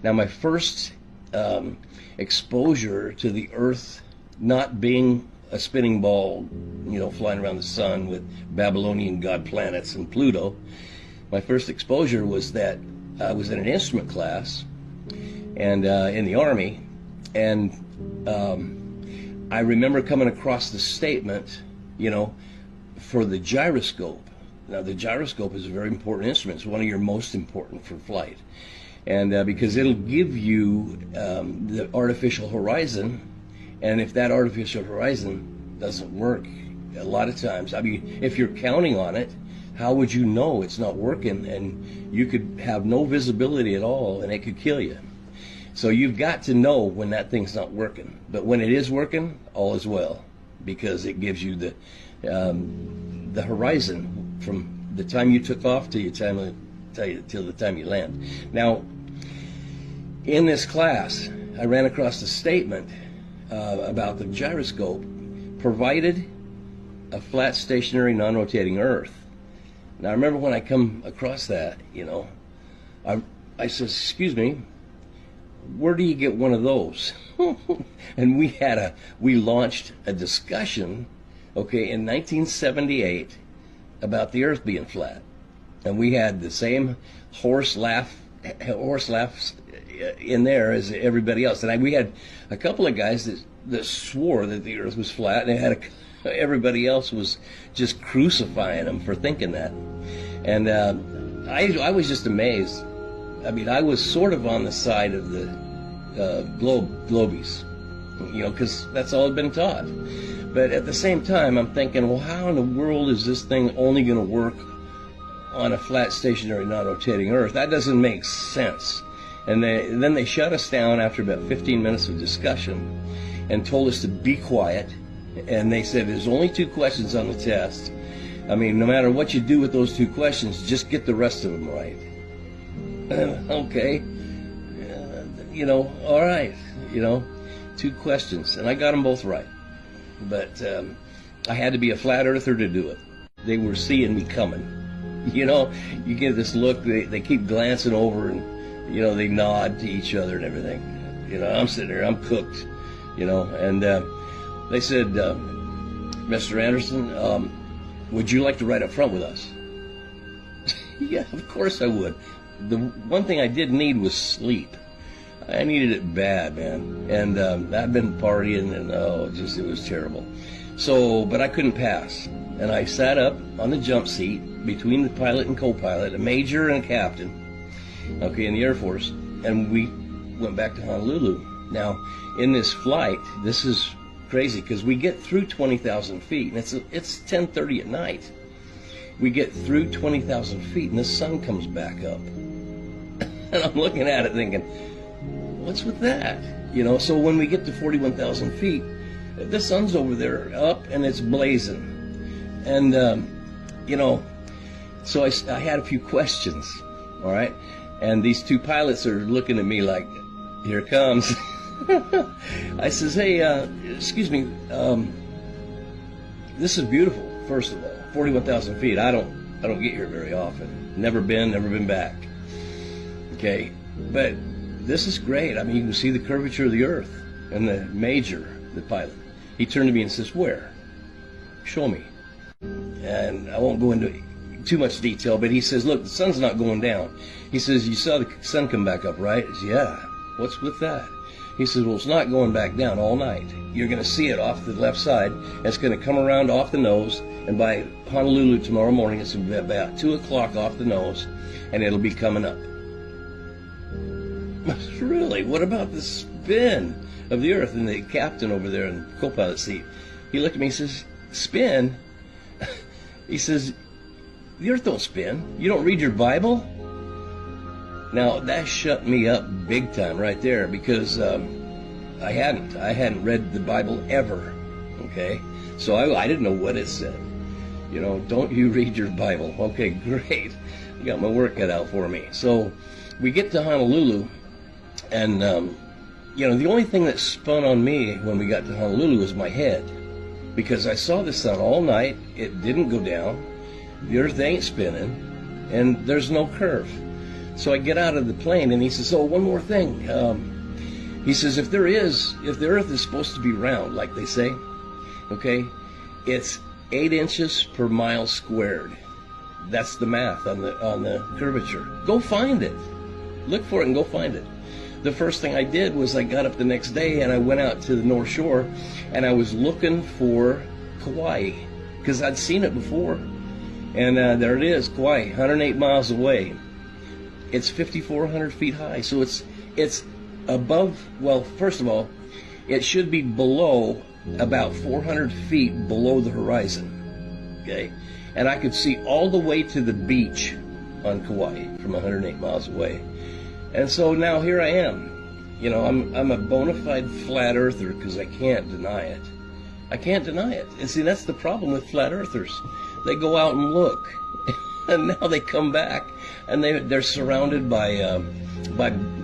Now, my first exposure to the Earth not being a spinning ball, flying around the sun with Babylonian god planets and Pluto, my first exposure was that I was in an instrument class and in the Army, and I remember coming across the statement, for the gyroscope. Now, the gyroscope is a very important instrument. It's one of your most important for flight. And because it'll give you the artificial horizon, and if that artificial horizon doesn't work, a lot of times, if you're counting on it, how would you know it's not working? And you could have no visibility at all, and it could kill you. So you've got to know when that thing's not working. But when it is working, all is well, because it gives you the horizon from the time you took off till the time you land. Now, in this class, I ran across a statement about the gyroscope, provided a flat, stationary, non-rotating Earth. Now, I remember when I come across that, I said, "Excuse me, where do you get one of those?" And we launched a discussion, in 1978 about the Earth being flat, and we had the same horse laughs in there as everybody else. And we had a couple of guys that swore that the Earth was flat, and everybody else was just crucifying them for thinking that. And I was just amazed. I was sort of on the side of the globies, because that's all I'd been taught. But at the same time, I'm thinking, well, how in the world is this thing only going to work on a flat, stationary, non-rotating Earth? That doesn't make sense. And then they shut us down after about 15 minutes of discussion and told us to be quiet. And they said, there's only 2 questions on the test. No matter what you do with those 2 questions, just get the rest of them right. Okay. All right. 2 questions. And I got them both right. But I had to be a flat earther to do it. They were seeing me coming. You get this look, they keep glancing over, and they nod to each other and everything. I'm sitting there, I'm cooked, and they said, "Mr. Anderson, would you like to ride up front with us?" Yeah, of course I would. The one thing I did need was sleep. I needed it bad, man. And I'd been partying, and it was terrible. So, but I couldn't pass. And I sat up on the jump seat between the pilot and co-pilot, a major and a captain, in the Air Force, and we went back to Honolulu. Now, in this flight, this is crazy, because we get through 20,000 feet, and it's 10:30 at night. We get through 20,000 feet, and the sun comes back up. And I'm looking at it thinking, what's with that? So when we get to 41,000 feet, the sun's over there up, and it's blazing. And, so I had a few questions, all right? And these 2 pilots are looking at me like, here it comes. I says, "Hey, excuse me, this is beautiful, first of all. 41,000 feet, I don't get here very often. Never been back. Okay, but this is great. You can see the curvature of the Earth." And the major, the pilot, he turned to me and says, "Where? Show me." And I won't go into too much detail, but he says, "Look, the sun's not going down." He says, "You saw the sun come back up, right?" I said, "Yeah. What's with that?" He says, "Well, it's not going back down all night. You're going to see it off the left side. It's going to come around off the nose, and by Honolulu tomorrow morning, it's going to be about 2 o'clock off the nose, and it'll be coming up." Really? What about the spin of the Earth? And the captain over there in the co-pilot seat, he looked at me and says, "Spin?" He says, "The Earth don't spin. You don't read your Bible?" Now, that shut me up big time right there, because I hadn't read the Bible ever, okay? So I didn't know what it said. Don't you read your Bible? Okay, great. I got my work cut out for me. So we get to Honolulu, and, the only thing that spun on me when we got to Honolulu was my head, because I saw the sun all night. It didn't go down. The Earth ain't spinning, and there's no curve. So I get out of the plane, and he says, "Oh, one more thing." He says, if the Earth is supposed to be round, like they say, okay, it's 8 inches per mile squared. That's the math on the curvature. Go find it. Look for it and go find it. The first thing I did was I got up the next day and I went out to the North Shore, and I was looking for Kauai because I'd seen it before. And there it is, Kauai, 108 miles away. It's 5,400 feet high, so it's above. Well, first of all, it should be below about 400 feet below the horizon. Okay, and I could see all the way to the beach on Kauai from 108 miles away. And so now here I am. You know, I'm a bona fide flat earther because I can't deny it. I can't deny it. And see, that's the problem with flat earthers. They go out and look, and now they come back, and they're surrounded by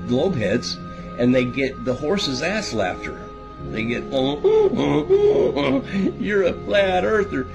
globe heads, and they get the horse's ass laughter. They get, "You're a flat earther."